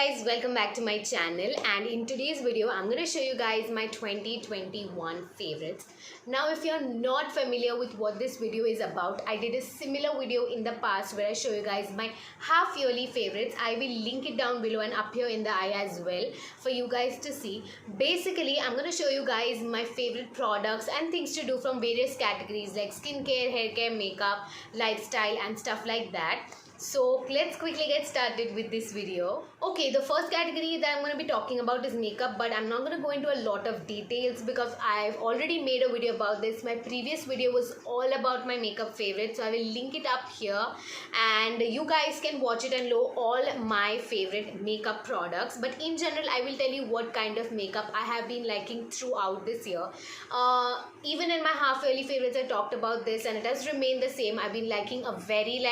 guys, welcome back to my channel, and in today's video I'm going to show you guys my 2021 favorites. Now if you're not familiar with what this video is about, I did a similar video in the past where I show you guys my half yearly favorites. I will link it down below and up here in the eye as well for you guys to see. Basically I'm going to show you guys my favorite products and things to do from various categories like skincare, hair care, makeup, lifestyle and stuff like that. So let's quickly get started with this video. Okay, the first category that I'm going to be talking about is makeup, but I'm not going to go into a lot of details because I've already made a video about this. My previous video was all about my makeup favorites, so I will link it up here and you guys can watch it and know all my favorite makeup products. But in general, I will tell you what kind of makeup I have been liking throughout this year. Even in my half yearly favorites, I talked about this and it has remained the same. I've been liking a very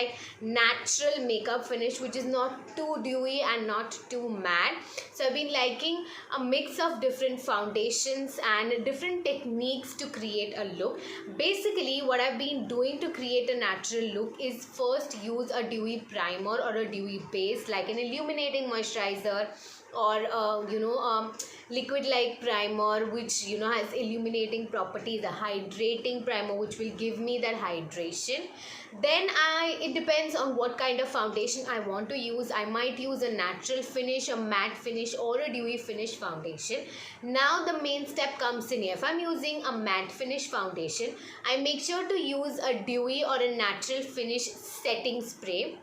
natural makeup finish which is not too dewy and not too matte. So I've been liking a mix of different foundations and different techniques to create a look. Basically what I've been doing to create a natural look is first use a dewy primer or a dewy base like an illuminating moisturizer or liquid like primer which has illuminating properties, a hydrating primer which will give me that hydration. Then it depends on what kind of foundation I want to use. I might use a natural finish, a matte finish or a dewy finish foundation. Now the main step comes in here. If I'm using a matte finish foundation, I make sure to use a dewy or a natural finish setting spray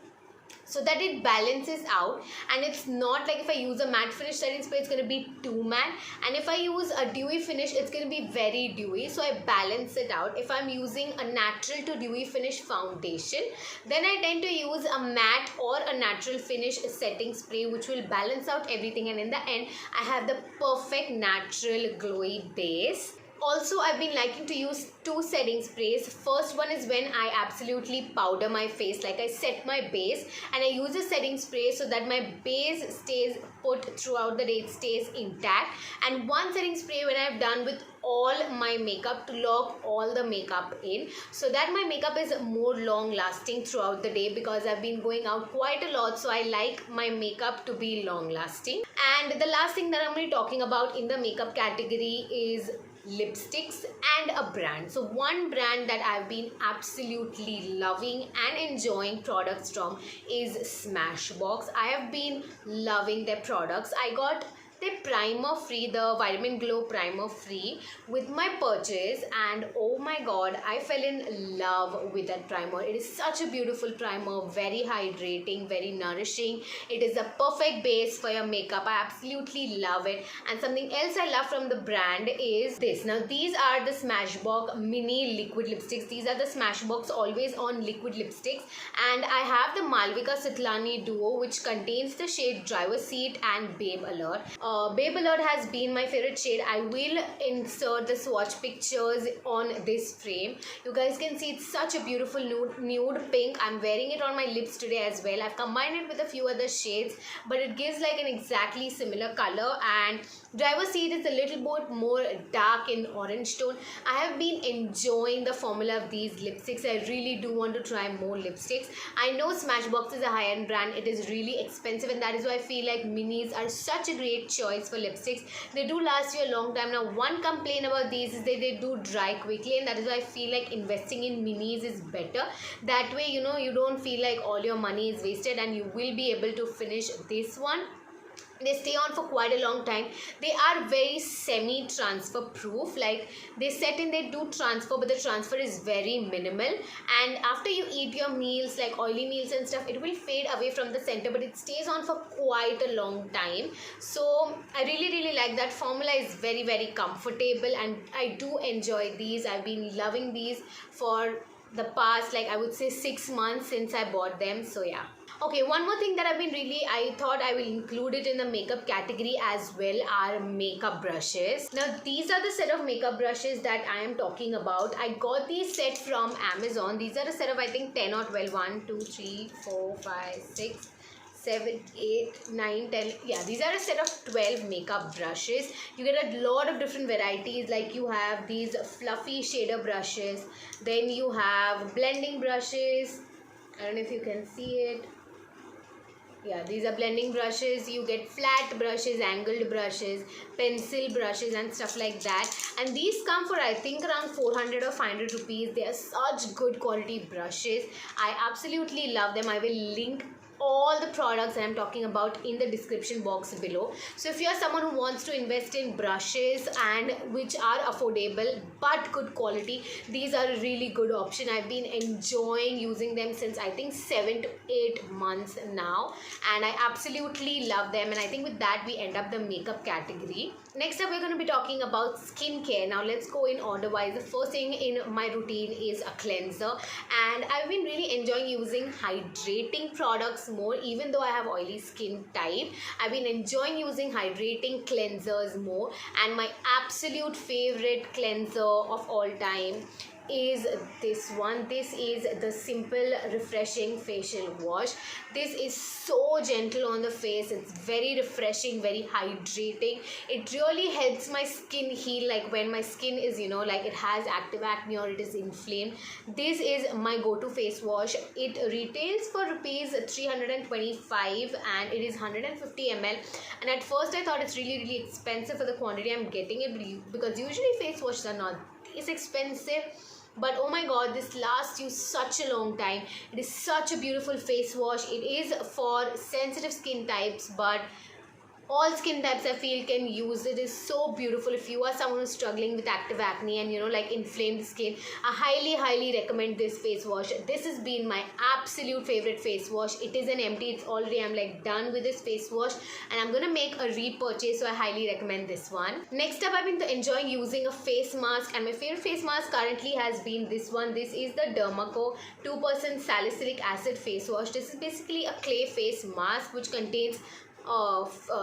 so that it balances out, and it's not like if I use a matte finish setting spray it's going to be too matte, and if I use a dewy finish it's going to be very dewy, so I balance it out. If I'm using a natural to dewy finish foundation, then I tend to use a matte or a natural finish setting spray which will balance out everything, and in the end I have the perfect natural glowy base. Also, I've been liking to use two setting sprays. First one is when I absolutely powder my face, like I set my base and I use a setting spray so that my base stays put throughout the day, it stays intact. And one setting spray when I've done with all my makeup to lock all the makeup in so that my makeup is more long lasting throughout the day, because I've been going out quite a lot, so I like my makeup to be long lasting. And the last thing that I'm going to be talking about in the makeup category is lipsticks and a brand. So one brand that I've been absolutely loving and enjoying products from is Smashbox. I have been loving their products. I got the primer free, the vitamin glow primer free with my purchase, and oh my god, I fell in love with that primer. It is such a beautiful primer, very hydrating, very nourishing. It is a perfect base for your makeup. I absolutely love it. And something else I love from the brand is this. Now these are the Smashbox mini liquid lipsticks. These are the Smashbox always on liquid lipsticks, and I have the Malvika Sitlani Duo which contains the shade Driver's Seat and Babe Alert. Babe Alert has been my favorite shade. I will insert the swatch pictures on this frame. You guys can see it's such a beautiful nude pink. I'm wearing it on my lips today as well. I've combined it with a few other shades, but it gives like an exactly similar color. And Driver's Seat is a little bit more dark in orange tone. I have been enjoying the formula of these lipsticks. I really do want to try more lipsticks. I know Smashbox is a high-end brand. It is really expensive, and that is why I feel like minis are such a great choice for lipsticks. They do last you a long time. Now one complaint about these is that they do dry quickly, and that is why I feel like investing in minis is better. That way you don't feel like all your money is wasted and you will be able to finish this one. They stay on for quite a long time. They are very semi-transfer proof. Like they set in, they do transfer, but the transfer is very minimal. And after you eat your meals, like oily meals and stuff, it will fade away from the center, but it stays on for quite a long time. So I really like that. Formula is very comfortable and I do enjoy these. I've been loving these for the past, like I would say 6 months since I bought them. So yeah. Okay, one more thing that I thought I will include it in the makeup category as well are makeup brushes. Now these are the set of makeup brushes that I am talking about. I got these set from Amazon. These are a set of I think 10 or 12. 1, 2, 3, 4, 5, 6, 7, 8, 9, 10. Yeah, these are a set of 12 makeup brushes. You get a lot of different varieties. Like you have these fluffy shader brushes. Then you have blending brushes. I don't know if you can see it. Yeah, these are blending brushes. You get flat brushes, angled brushes, pencil brushes and stuff like that. And these come for I think around 400 or 500 rupees. They are such good quality brushes. I absolutely love them. I will link all the products that I'm talking about in the description box below. So if you are someone who wants to invest in brushes and which are affordable but good quality, these are a really good option. I've been enjoying using them since I think 7 to 8 months now, and I absolutely love them. And I think with that we end up the makeup category. Next up, we're going to be talking about skincare. Now let's go in order wise. The first thing in my routine is a cleanser, and I've been really enjoying using hydrating products more. Even though I have oily skin type, I've been enjoying using hydrating cleansers more. And my absolute favorite cleanser of all time is this one. This is the Simple Refreshing Facial Wash. This is so gentle on the face. It's very refreshing, very hydrating. It really helps my skin heal, like when my skin is, you know, like it has active acne or it is inflamed. This is my go-to face wash. It retails for rupees 325 and it is 150 ml. And at first I thought it's really expensive for the quantity I'm getting it, because usually face washes are not this expensive. But oh my god, this lasts you such a long time. It is such a beautiful face wash. It is for sensitive skin types, but all skin types I feel can use it. Is so beautiful if you are someone who's struggling with active acne and, you know, like inflamed skin. I highly recommend this face wash. This has been my absolute favorite face wash. It is an empty. It's already, I'm like done with this face wash and I'm gonna make a repurchase, so I highly recommend this one. Next up, I've been enjoying using a face mask, and my favorite face mask currently has been this one. This is the Dermaco 2% Salicylic Acid Face Wash. This is basically a clay face mask which contains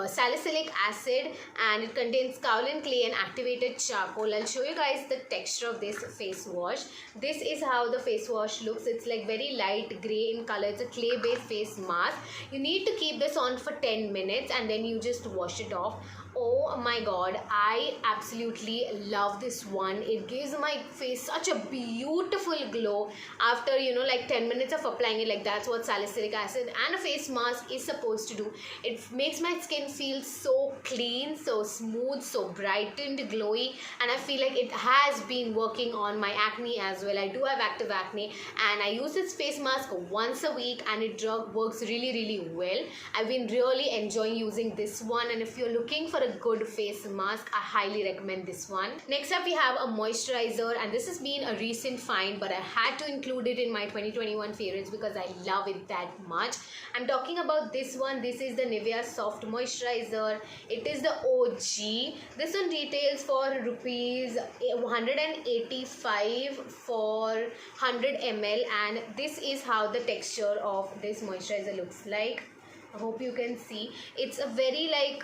salicylic acid, and it contains kaolin clay and activated charcoal. I'll show you guys the texture of this face wash. This is how the face wash looks. It's like very light gray in color. It's a clay based face mask. You need to keep this on for 10 minutes and then you just wash it off. Oh my god, I absolutely love this one. It gives my face such a beautiful glow after, you know, like 10 minutes of applying it. Like that's what salicylic acid and a face mask is supposed to do. It makes my skin feel so clean, so smooth, so brightened, glowy, and I feel like it has been working on my acne as well. I do have active acne and I use this face mask once a week and it works really well. I've been really enjoying using this one, and if you're looking for a good face mask, I highly recommend this one. Next up, we have a moisturizer, and this has been a recent find, but I had to include it in my 2021 favorites because I love it that much. I'm talking about this one. This is the Nivea Soft Moisturizer. It is the OG. This one retails for rupees 185 for 100 ml, and this is how the texture of this moisturizer looks like. I hope you can see. It's a very like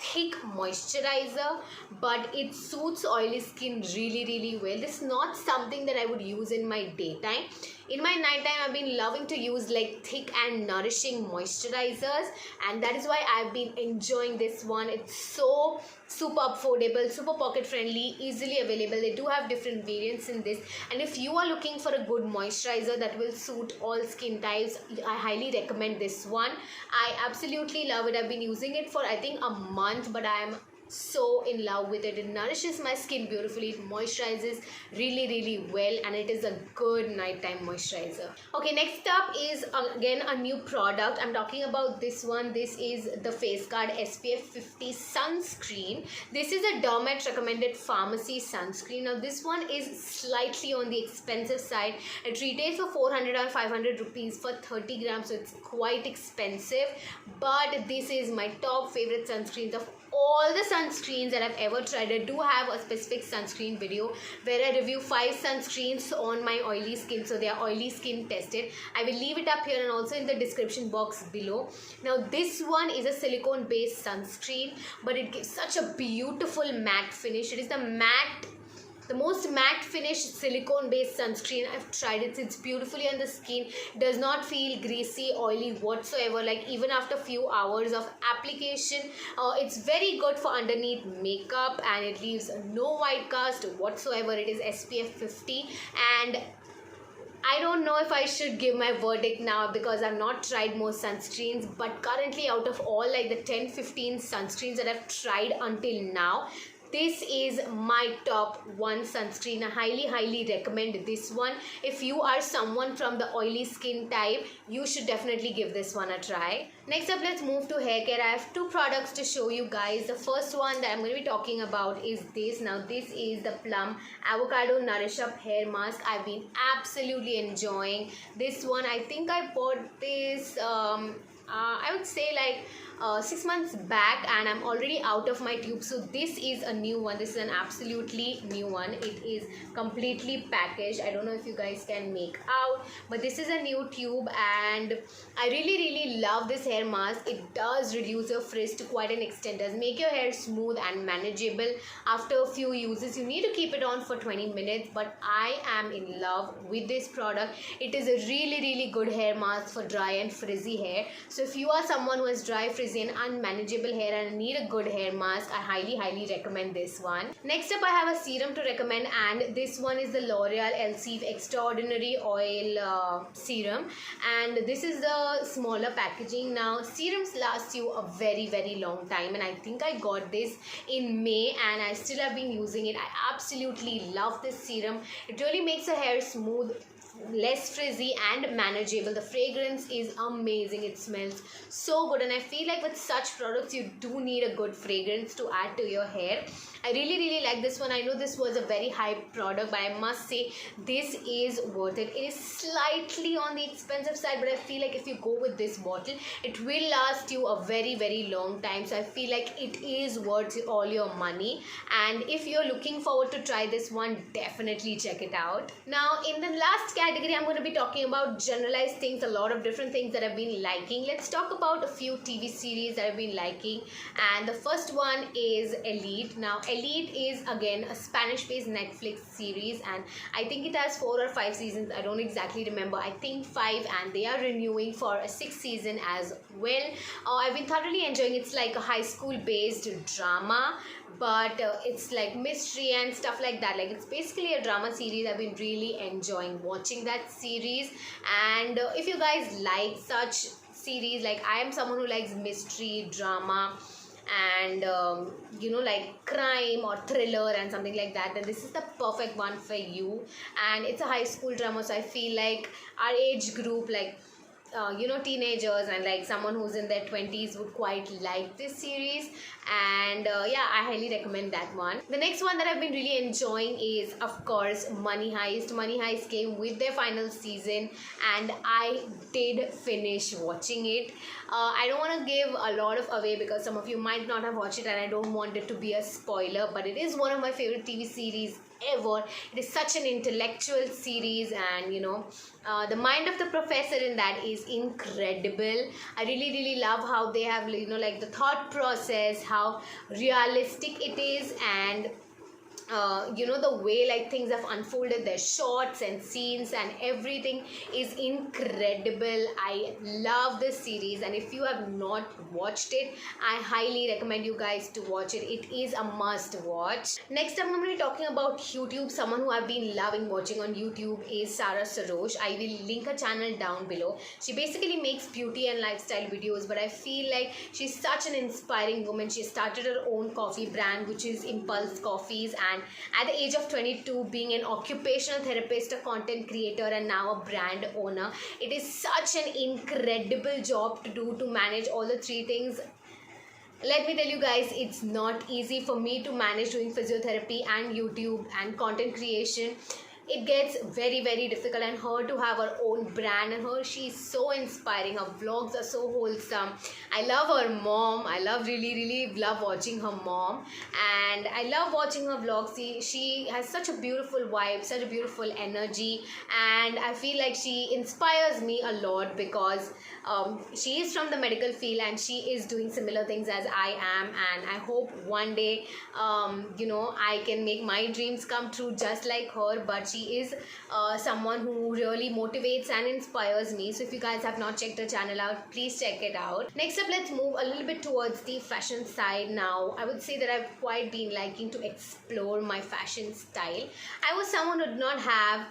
thick moisturizer, but it suits oily skin really well. This is not something that I would use in my daytime. In my nighttime, I've been loving to use like thick and nourishing moisturizers, and that is why I've been enjoying this one. It's so super affordable, super pocket friendly, easily available. They do have different variants in this, and if you are looking for a good moisturizer that will suit all skin types, I highly recommend this one. I absolutely love it. I've been using it for I think a month, but I am so in love with it. It nourishes my skin beautifully, it moisturizes really well, and it is a good nighttime moisturizer. Okay, next up is again a new product. I'm talking about this one. This is the Face Guard SPF 50 sunscreen. This is a Derma recommended pharmacy sunscreen. Now this one is slightly on the expensive side. It retails for 400 or 500 rupees for 30 grams, so it's quite expensive, but this is my top favorite sunscreens of all the sunscreens that I've ever tried. I do have a specific sunscreen video where I review 5 sunscreens on my oily skin, so they are oily skin tested. I will leave it up here and also in the description box below. Now this one is a silicone based sunscreen, but it gives such a beautiful matte finish. It is the most matte finish silicone based sunscreen I've tried. It sits beautifully on the skin, does not feel greasy, oily whatsoever. Like even after a few hours of application, it's very good for underneath makeup, and it leaves no white cast whatsoever. It is SPF 50, and I don't know if I should give my verdict now because I've not tried more sunscreens, but currently out of all like the 10-15 sunscreens that I've tried until now, this is my top one sunscreen. I highly recommend this one. If you are someone from the oily skin type, you should definitely give this one a try. Next up, let's move to hair care. I have two products to show you guys. The first one that I'm going to be talking about is this. Now this is the Plum Avocado Nourish-up hair mask. I've been absolutely enjoying this one. I think I bought this I would say like 6 months back, and I'm already out of my tube. So this is a new one. This is an absolutely new one. It is completely packaged. I don't know if you guys can make out, but this is a new tube, and I really love this hair mask. It does reduce your frizz to quite an extent. Does make your hair smooth and manageable after a few uses. You need to keep it on for 20 minutes, but I am in love with this product. It is a really good hair mask for dry and frizzy hair. So if you are someone who has dry, frizzy and unmanageable hair and need a good hair mask, I highly recommend this one. Next up, I have a serum to recommend, and this one is the L'Oreal Elseve Extraordinary Oil Serum, and this is the smaller packaging. Now serums last you a very long time, and I think I got this in May and I still have been using it. I absolutely love this serum. It really makes your hair smooth, less frizzy and manageable. The fragrance is amazing. It smells so good, and I feel like with such products you do need a good fragrance to add to your hair. I really like this one. I know this was a very hyped product, but I must say this is worth it. It is slightly on the expensive side, but I feel like if you go with this bottle, it will last you a very long time. So I feel like it is worth all your money, and if you're looking forward to try this one, definitely check it out. Now in the last category, I'm going to be talking about generalized things, a lot of different things that I've been liking. Let's talk about a few TV series that I've been liking, and the first one is Elite. Now Elite is again a Spanish-based Netflix series, and I think it has 4 or 5 seasons. I don't exactly remember. I think 5, and they are renewing for a 6th season as well. I've been thoroughly enjoying it. It's like a high school-based drama, but it's like mystery and stuff like that. Like, it's basically a drama series. I've been really enjoying watching that series, and if you guys like such series, like I am someone who likes mystery, drama, and you know, like crime or thriller and something like that, then this is the perfect one for you. And it's a high school drama, so I feel like our age group, like you know, teenagers and like someone who's in their 20s would quite like this series, and yeah, I highly recommend that one. The next one that I've been really enjoying is, of course, Money Heist. Money Heist came with their final season, and I did finish watching it. I don't want to give a lot of away because some of you might not have watched it, and I don't want it to be a spoiler, but it is one of my favorite TV series ever. It is such an intellectual series, and you know, the mind of the professor in that is incredible. I really love how they have, you know, like the thought process, how realistic it is, and you know, the way like things have unfolded, their shots and scenes and everything is incredible. I love this series, and if you have not watched it, I highly recommend you guys to watch it. It is a must watch. Next, I'm going to be talking about YouTube. Someone who I've been loving watching on YouTube is Sarah Sarosh. I will link her channel down below. She basically makes beauty and lifestyle videos, but I feel like she's such an inspiring woman. She started her own coffee brand, which is Impulse Coffees, and at the age of 22, being an occupational therapist, a content creator, and now a brand owner, it is such an incredible job to do, to manage all the 3 things. Let me tell you guys, it's not easy for me to manage doing physiotherapy and YouTube and content creation. It gets very difficult, and her to have her own brand, and she's so inspiring. Her vlogs are so wholesome. I love her mom. I really love watching her mom, and I love watching her vlogs. She has such a beautiful vibe, such a beautiful energy, and I feel like she inspires me a lot because she is from the medical field, and she is doing similar things as I am, and I hope one day you know, I can make my dreams come true just like her. But she is someone who really motivates and inspires me. So if you guys have not checked her channel out, please check it out. Next up, let's move a little bit towards the fashion side. Now I would say that I've quite been liking to explore my fashion style. I was someone who did not have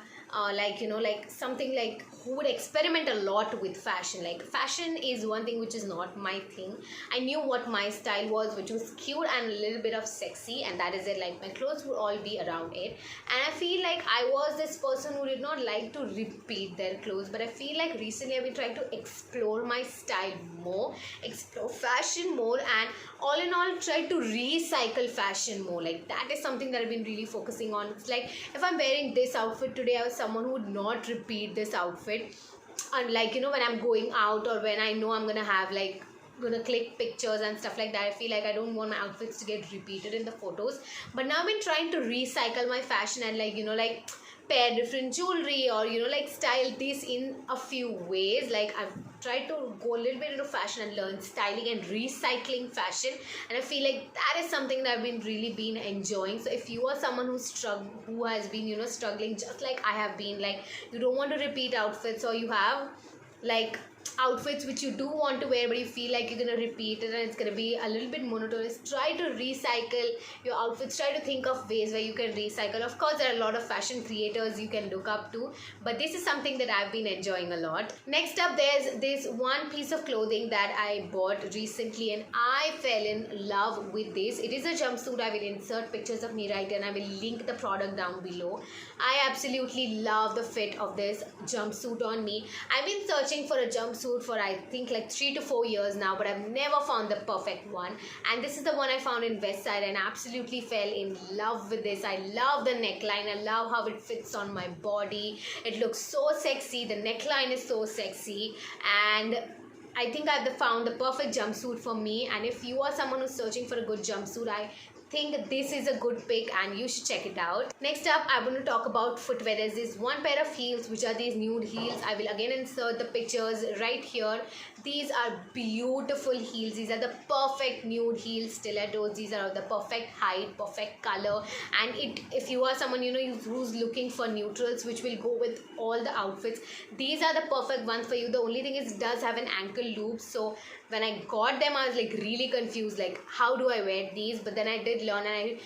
like like something like who would experiment a lot with fashion. Like fashion is one thing which is not my thing. I knew what my style was, which was cute and a little bit of sexy, and that is it. Like my clothes would all be around it, and I feel like I was this person who did not like to repeat their clothes. But I feel like recently I've been trying to explore my style more, explore fashion more, and all in all try to recycle fashion more. Like that is something that I've been really focusing on. It's like if I'm wearing this outfit today, I was someone who would not repeat this outfit, unlike when I'm going out or when I know I'm gonna have like gonna click pictures and stuff like that. I feel like I don't want my outfits to get repeated in the photos. But now I've been trying to recycle my fashion and like pair different jewelry, or like style this in a few ways. Like I've tried to go a little bit into fashion and learn styling and recycling fashion, and I feel like that is something that I've been enjoying. So if you are someone who has been struggling just like I have been, like you don't want to repeat outfits, or you have like outfits which you do want to wear but you feel like you're gonna repeat it and it's gonna be a little bit monotonous, try to recycle your outfits. Try to think of ways where you can recycle. Of course there are a lot of fashion creators you can look up to, but this is something that I've been enjoying a lot. Next up, there's this one piece of clothing that I bought recently and I fell in love with this. It is a jumpsuit. I will insert pictures of me right, and I will link the product down below. I absolutely love the fit of this jumpsuit on me. I've been searching for a jumpsuit for I think like 3 to 4 years now, but I've never found the perfect one, and this is the one I found in Westside and absolutely fell in love with this. I love the neckline. I love how it fits on my body. It looks so sexy. The neckline is so sexy, and I think I've found the perfect jumpsuit for me. And if you are someone who's searching for a good jumpsuit, I think this is a good pick and you should check it out. Next up, I'm going to talk about footwear. There's this one pair of heels which are these nude heels. I will again insert the pictures right here. These are beautiful heels. These are the perfect nude heels, stilettos. These are the perfect height, perfect color, and if you are someone who's looking for neutrals which will go with all the outfits, these are the perfect ones for you. The only thing is it does have an ankle loop, so when I got them I was like really confused, like how do I wear these? But then I did learn, and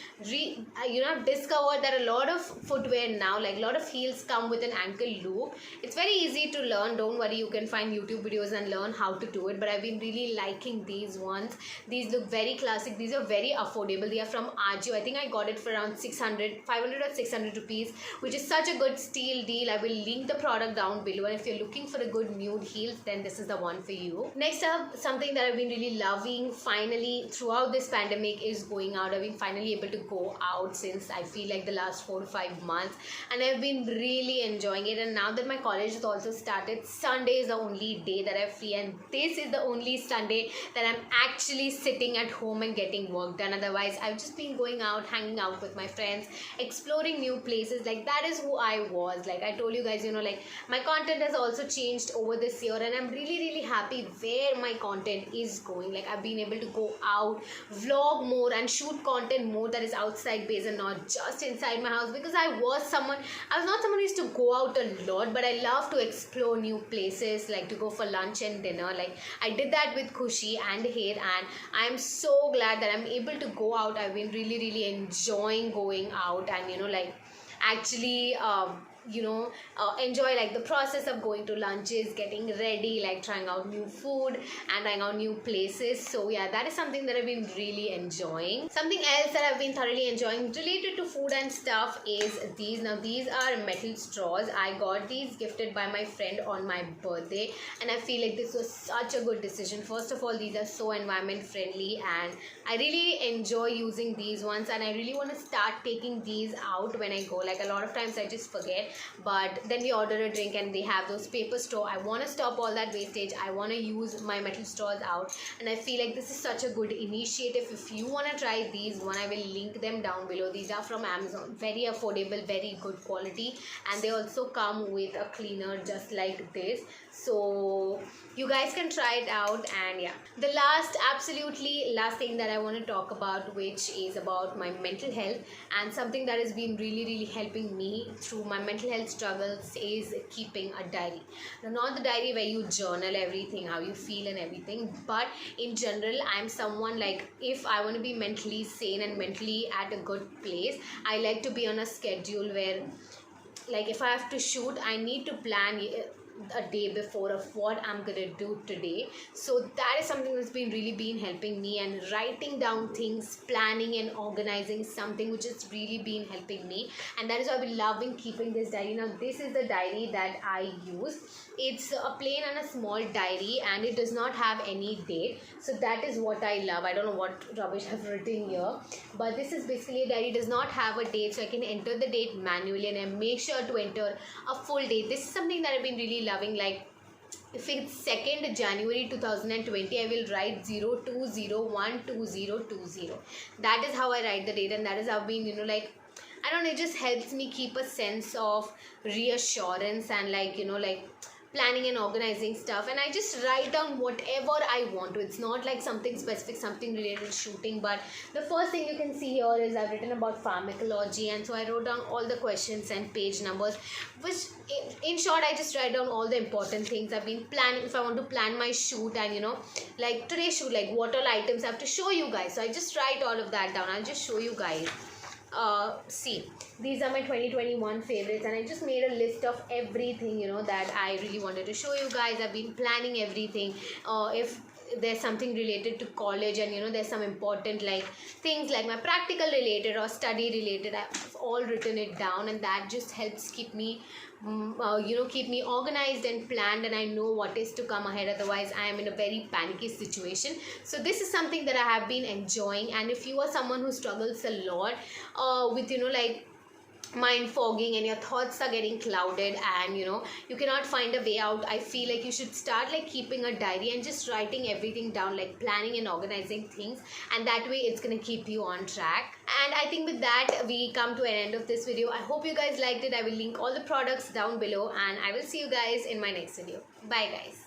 I discovered that a lot of footwear now, like a lot of heels come with an ankle loop. It's very easy to learn, don't worry, you can find YouTube videos and learn how to do it. But I've been really liking these ones. These look very classic. These are very affordable. They are from Ajio. I think I got it for around 500 or 600 rupees, which is such a good steal deal. I will link the product down below, and if you're looking for a good nude heels, then this is the one for you. Next up, something that I've been really loving finally throughout this pandemic is going out. I've been finally able to go out since I feel like the last 4 to 5 months, and I've been really enjoying it. And now that my college has also started, Sunday is the only day that I'm free, and this is the only Sunday that I'm actually sitting at home and getting work done. Otherwise I've just been going out, hanging out with my friends, exploring new places. Like that is who I was. Like I told you guys, like my content has also changed over this year, and I'm really happy where my content is going. Like I've been able to go out, vlog more and shoot content more that is outside based and not just inside my house, because I was not someone who used to go out a lot, but I love to explore new places, like to go for lunch and dinner. Like I did that with Khushi and Hair, and I'm so glad that I'm able to go out. I've been really enjoying going out and like actually enjoy like the process of going to lunches, getting ready, like trying out new food and trying out new places. So yeah, that is something that I've been really enjoying. Something else that I've been thoroughly enjoying related to food and stuff is these. Now these are metal straws. I got these gifted by my friend on my birthday, and I feel like this was such a good decision. First of all, these are so environment friendly, and I really enjoy using these ones, and I really want to start taking these out when I go. Like a lot of times I just forget, but then we order a drink and they have those paper straw. I want to stop all that wastage. I want to use my metal straws out, and I feel like this is such a good initiative. If you want to try these one, I will link them down below. These are from Amazon, very affordable, very good quality, and they also come with a cleaner just like this, so you guys can try it out. And yeah, the absolutely last thing that I want to talk about, which is about my mental health, and something that has been really helping me through my mental health struggles is keeping a diary. Now, not the diary where you journal everything, how you feel and everything, but in general, I'm someone like, if I want to be mentally sane and mentally at a good place, I like to be on a schedule where like if I have to shoot, I need to plan a day before of what I'm gonna do today. So that is something that's been helping me, and writing down things, planning and organizing something which has really been helping me. And that is why I've been loving keeping this diary. Now this is the diary that I use. It's a plain and a small diary, and it does not have any date, so that is what I love. I don't know what rubbish I've written here, but this is basically a diary. It does not have a date, so I can enter the date manually, and I make sure to enter a full date. This is something that I've been really loving. Like if it's 2nd January 2020, I will write 02012020. That is how I write the date, and that is how I've been, like, I don't know, it just helps me keep a sense of reassurance and like, like planning and organizing stuff. And I just write down whatever I want to. It's not like something specific, something related to shooting, but the first thing you can see here is I've written about pharmacology, and so I wrote down all the questions and page numbers, which in short, I just write down all the important things I've been planning. If I want to plan my shoot, and like today's shoot, like what all items I have to show you guys, so I just write all of that down. I'll just show you guys. See, these are my 2021 favorites, and I just made a list of everything that I really wanted to show you guys. I've been planning everything. If there's something related to college, and there's some important like things like my practical related or study related, I've all written it down, and that just helps keep me keep me organized and planned, and I know what is to come ahead. Otherwise I am in a very panicky situation. So this is something that I have been enjoying. And if you are someone who struggles a lot with like mind fogging, and your thoughts are getting clouded, and you cannot find a way out, I feel like you should start like keeping a diary and just writing everything down, like planning and organizing things, and that way it's gonna keep you on track. And I think with that we come to an end of this video. I hope you guys liked it. I will link all the products down below, and I will see you guys in my next video. Bye guys.